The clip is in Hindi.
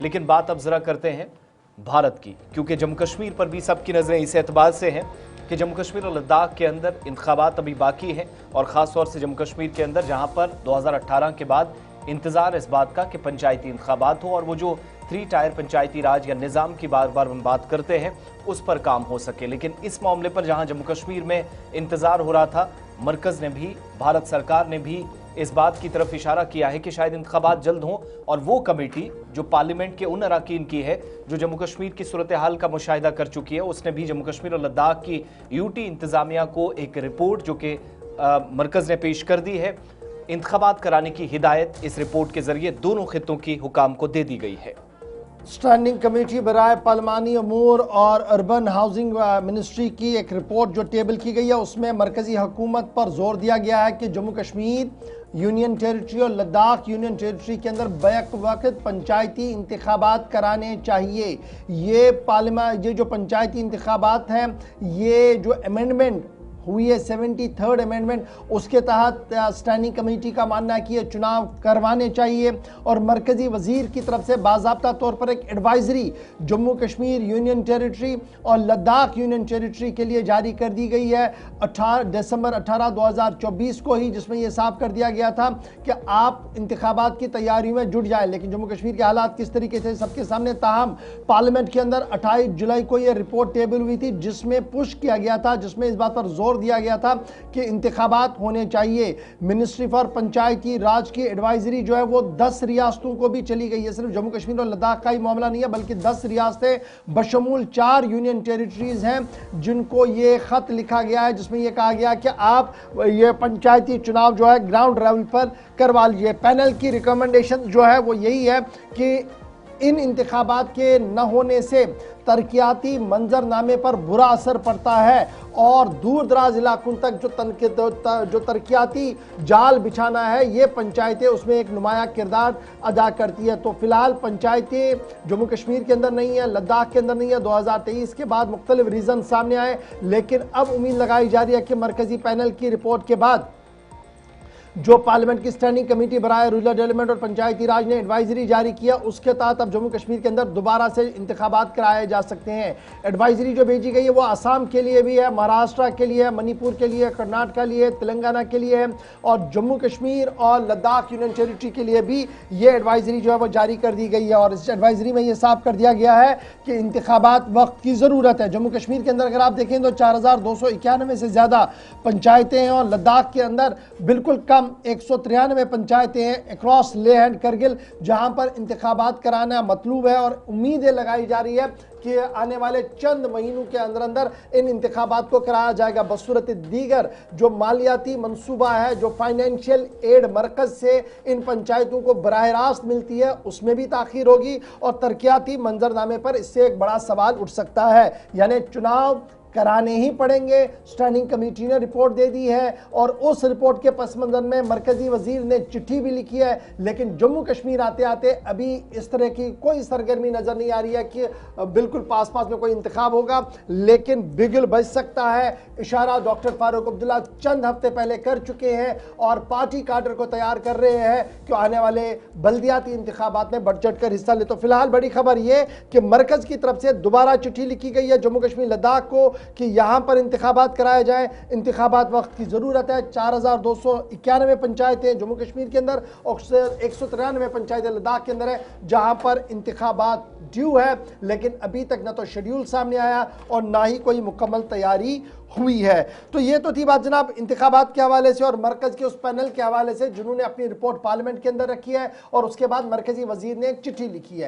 लेकिन बात अब जरा करते हैं भारत की, क्योंकि जम्मू कश्मीर पर भी सबकी नजरें इस एतबार से हैं कि जम्मू कश्मीर और लद्दाख के अंदर इंतखाबात अभी बाकी हैं, और ख़ास तौर से जम्मू कश्मीर के अंदर जहां पर 2018 के बाद इंतजार इस बात का कि पंचायती इंतखाबात हो और वो जो 3 टायर पंचायती राज या निज़ाम की बार बार हम बात करते हैं उस पर काम हो सके। लेकिन इस मामले पर जहां जम्मू कश्मीर में इंतजार हो रहा था, मरकज ने भी, भारत सरकार ने भी इस बात की तरफ इशारा किया है कि शायद इंतखाबात जल्द हों, और वो कमेटी जो पार्लियामेंट के उन अरकान की है जो जम्मू कश्मीर की सूरत हाल का मुशाहिदा कर चुकी है, उसने भी जम्मू कश्मीर और लद्दाख की यूटी इंतजामिया को एक रिपोर्ट जो कि मरकज ने पेश कर दी है, इंतखाबात कराने की हिदायत इस रिपोर्ट के जरिए दोनों खित्तों की हुकाम को दे दी गई है। स्टैंडिंग कमेटी बराए पार्लिमानी अमूर और अर्बन हाउसिंग मिनिस्ट्री की एक रिपोर्ट जो टेबल की गई है, उसमें मरकजी हुकूमत पर जोर दिया गया है कि जम्मू कश्मीर यूनियन टेरिटरी और लद्दाख यूनियन टेरिटरी के अंदर बैक वक्त पंचायती इंतखाबात कराने चाहिए। ये जो पंचायती इंतखाबात हैं, ये जो अमेंडमेंट हुई है 73rd अमेंडमेंट, उसके तहत स्टैंडिंग कमेटी का मानना है कि ये चुनाव करवाने चाहिए, और मरकजी वजीर की तरफ से बाज़ाब्ता तौर पर एक advisory Jammu Kashmir union territory और लद्दाख यूनियन टेरिटरी के लिए जारी कर दी गई है 18 दिसंबर 2024 को ही, जिसमें यह साफ कर दिया गया था कि आप इंतखाबात की तैयारी में जुट जाए। लेकिन जम्मू कश्मीर के हालात किस तरीके से सबके सामने, ताहम पार्लियामेंट के अंदर 28 जुलाई को यह रिपोर्ट टेबल हुई थी, जिसमें पुश किया गया था, जिसमें इस बात पर जोर दिया गया था कि इंतखाबात होने चाहिए। मिनिस्ट्री फॉर पंचायती राज की एडवाइजरी जो है वो 10 रियासतों को भी चली गई है। सिर्फ जम्मू कश्मीर और लद्दाख का ही मामला नहीं है, बल्कि 10 रियासतें बशमूल 4 यूनियन टेरिटरीज हैं जिनको ये खत लिखा गया है, जिसमें यह कहा गया कि आप ये पंचायती चुनाव जो है ग्राउंड लेवल पर करवा लीजिए। पैनल की रिकमेंडेशन जो है वो यही है कि इन इंतखाबात के न होने से तरक्याती मंजरनामे पर बुरा असर पड़ता है, और दूर दराज इलाकों तक जो तरक्याती जाल बिछाना है, ये पंचायतें उसमें एक नुमाया किरदार अदा करती है। तो फिलहाल पंचायतें जम्मू कश्मीर के अंदर नहीं है, लद्दाख के अंदर नहीं है। 2023 के बाद मुख्तलिफ रीज़न सामने आए, लेकिन अब उम्मीद लगाई जा रही है कि मरकजी पैनल की रिपोर्ट के बाद जो पार्लियामेंट की स्टैंडिंग कमेटी बराए रूरल डेवलपमेंट और पंचायती राज ने एडवाइजरी जारी किया, उसके तहत अब जम्मू कश्मीर के अंदर दोबारा से इंतखाबात कराए जा सकते हैं। एडवाइजरी जो भेजी गई है वो आसाम के लिए भी है, महाराष्ट्र के लिए है, मणिपुर के लिए, कर्नाटक के लिए, तेलंगाना के लिए है, और जम्मू कश्मीर और लद्दाख यूनियन टेरिटरी के लिए भी ये एडवाइजरी जो है वो जारी कर दी गई है। और इस एडवाइजरी में ये साफ कर दिया गया है कि इंतखाबात वक्त की ज़रूरत है। जम्मू कश्मीर के अंदर अगर आप देखें तो 4291 से ज़्यादा पंचायतें हैं, और लद्दाख के अंदर बिल्कुल कम 193 पंचायतें हैं अक्रॉस लेह एंड करगिल, जहां पर इंतखाबात कराना मतलूब है। और उम्मीदें लगाई जा रही है कि आने वाले चंद महीनों के अंदर अंदर इन इंतखाबात को कराया जाएगा। बसूरत दीगर जो मालियाती मंसूबा है, जो फाइनेंशियल एड मरकज से इन पंचायतों को बराह रास्त मिलती है, उसमें भी ताखीर होगी, और तरक्याती मंजरनामे पर इससे एक बड़ा सवाल उठ सकता है। यानी चुनाव कराने ही पड़ेंगे। स्टैंडिंग कमेटी ने रिपोर्ट दे दी है, और उस रिपोर्ट के पस मंजर में मरकजी वजीर ने चिट्ठी भी लिखी है, लेकिन जम्मू कश्मीर आते आते अभी इस तरह की कोई सरगर्मी नजर नहीं आ रही है कि बिल्कुल पास पास में कोई इंतखाब होगा। लेकिन बिगुल बज सकता है, इशारा डॉक्टर फारूक अब्दुल्ला चंद हफ्ते पहले कर चुके हैं, और पार्टी काडर को तैयार कर रहे हैं कि आने वाले बल्दियाती इंतखाबात में बढ़ चढ़ कर हिस्सा ले। तो फिलहाल बड़ी खबर यह कि मरकज की तरफ से दोबारा चिट्ठी लिखी गई है जम्मू कश्मीर लद्दाख को कि यहां पर इंतखाबात कराए जाए। इंतखाबात वक्त की ज़रूरत है। 4291 पंचायतें जम्मू कश्मीर के अंदर और 193 पंचायतें लद्दाख के अंदर है, जहां पर इंतखाबात ड्यू है, लेकिन अभी तक ना तो शेड्यूल सामने आया और ना ही कोई मुकम्मल तैयारी हुई है। तो ये तो थी बात जनाब इंतखाबात के हवाले से और मरकज के उस पैनल के हवाले से जिन्होंने अपनी रिपोर्ट पार्लियामेंट के अंदर रखी है, और उसके बाद मरकजी वजीर ने एक चिट्ठी लिखी है।